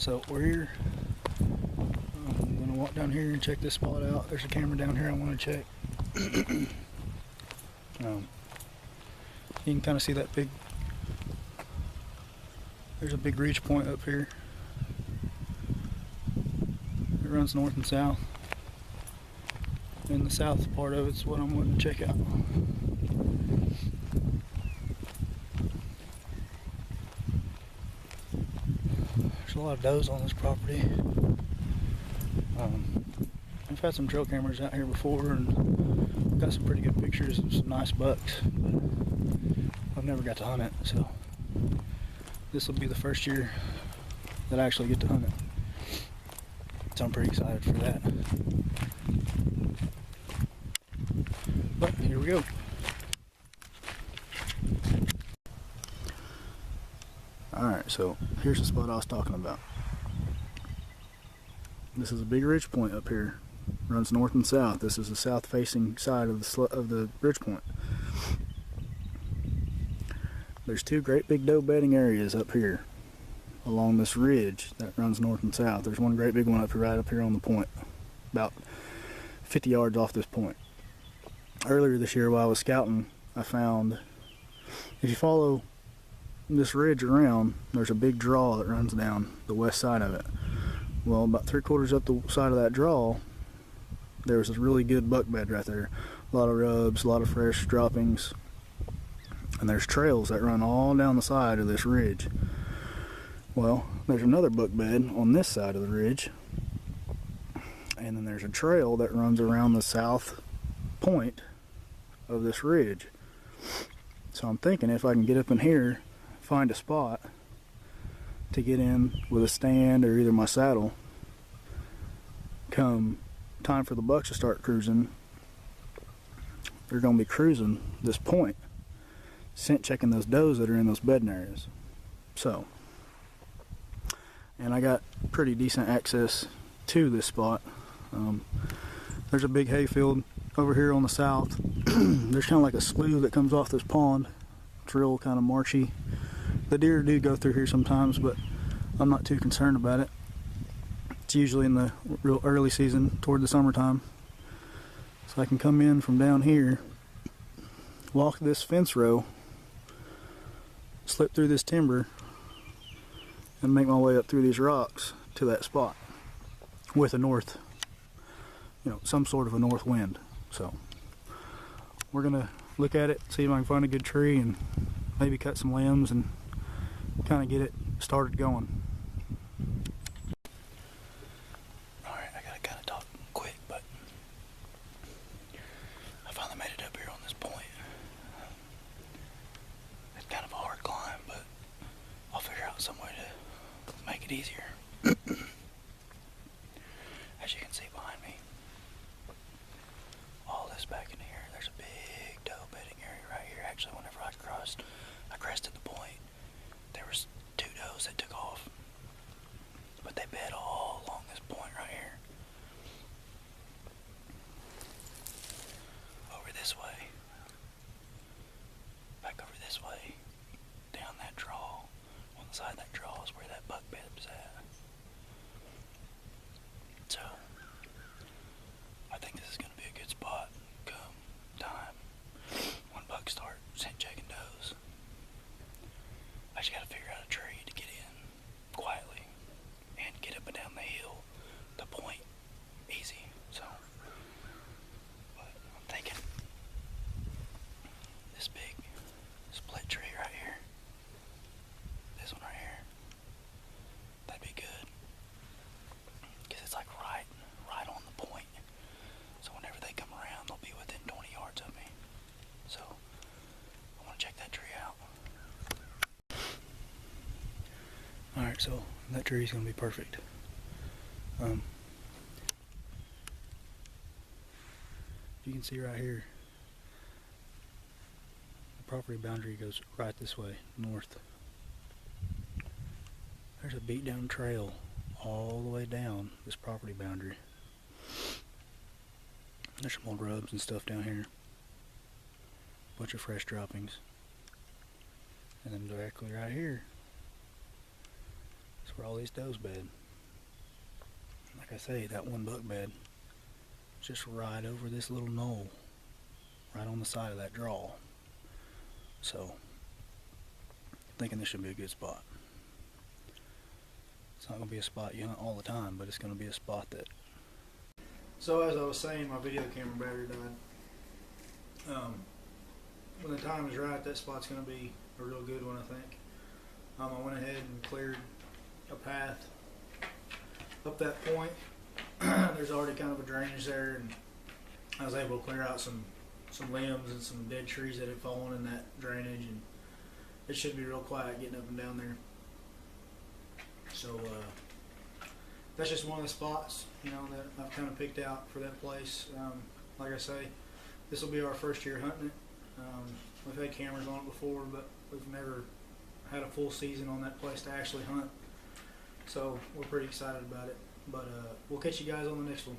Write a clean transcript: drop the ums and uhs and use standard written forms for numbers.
So we're here. I'm gonna walk down here and check this spot out. There's a camera down here I want to check. You can kind of see that big. There's a big reach point up here. It runs north and south. And the south part of it's what I'm wanting to check out. There's a lot of does on this property. I've had some trail cameras out here before and got some pretty good pictures of some nice bucks, but I've never got to hunt it, so this will be the first year that I actually get to hunt it. So I'm pretty excited for that. But here we go. Alright, so here's the spot I was talking about. This is a big ridge point up here. Runs north and south. This is the south facing side of the ridge point. There's two great big doe bedding areas up here along this ridge that runs north and south. There's one great big one right up here on the point, about 50 yards off this point. Earlier this year while I was scouting, I found, if you follow this ridge around, there's a big draw that runs down the west side of it. Well, about 3/4 up the side of that draw, there was this really good buck bed right there. A lot of rubs, a lot of fresh droppings, and there's trails that run all down the side of this ridge. Well, there's another buck bed on this side of the ridge, and then there's a trail that runs around the south point of this ridge. So I'm thinking if I can get up in here, find a spot to get in with a stand or either my saddle, come time for the bucks to start cruising, they're going to be cruising this point, scent checking those does that are in those bedding areas. So, and I got pretty decent access to this spot. There's a big hayfield over here on the south. There's kind of like a slough that comes off this pond. It's real kind of marshy. The deer do go through here sometimes, but I'm not too concerned about it. It's usually in the real early season, toward the summertime. So I can come in from down here, walk this fence row, slip through this timber, and make my way up through these rocks to that spot with a north, some sort of a north wind. So we're gonna look at it, see if I can find a good tree and maybe cut some limbs and kind of get it started going. Alright, I gotta kind of talk quick, but I finally made it up here on this point. It's kind of a hard climb, but I'll figure out some way to make it easier. As you can see behind me, all this back in here, there's a big doe bedding area right here. Actually, whenever I crested the point, there was two does that took off, but they bed all along this point right here. Over this way, back over this way, down that draw, on the side of that draw is where that buck bed was at. So, I think this is going to be a good spot come time when bucks start scent checking does. I just got to figure out a tree to get in quietly and get up and down the hill, the point, easy. So, but I'm thinking this big split tree right here, this one right here, that'd be good, because it's like right on the point. So whenever they come around, they'll be within 20 yards of me. So I want to check that tree out. Alright, so that tree is going to be perfect. You can see right here, the property boundary goes right this way, north. There's a beat down trail all the way down this property boundary. There's some old rubs and stuff down here. Bunch of fresh droppings. And then directly right here is where all these does bed. like I say, that one buck bed just right over this little knoll, right on the side of that draw. So, thinking this should be a good spot. It's not going to be a spot you hunt all the time, but it's going to be a spot that... So as I was saying, my video camera battery died. When the time is right, that spot's going to be a real good one, I think. I went ahead and cleared a path up that point. There's already kind of a drainage there, and I was able to clear out some limbs and some dead trees that had fallen in that drainage, and it should be real quiet getting up and down there. So that's just one of the spots, you know, that I've kind of picked out for that place. Like I say, this will be our first year hunting it. We've had cameras on it before, but we've never had a full season on that place to actually hunt. So we're pretty excited about it. But we'll catch you guys on the next one.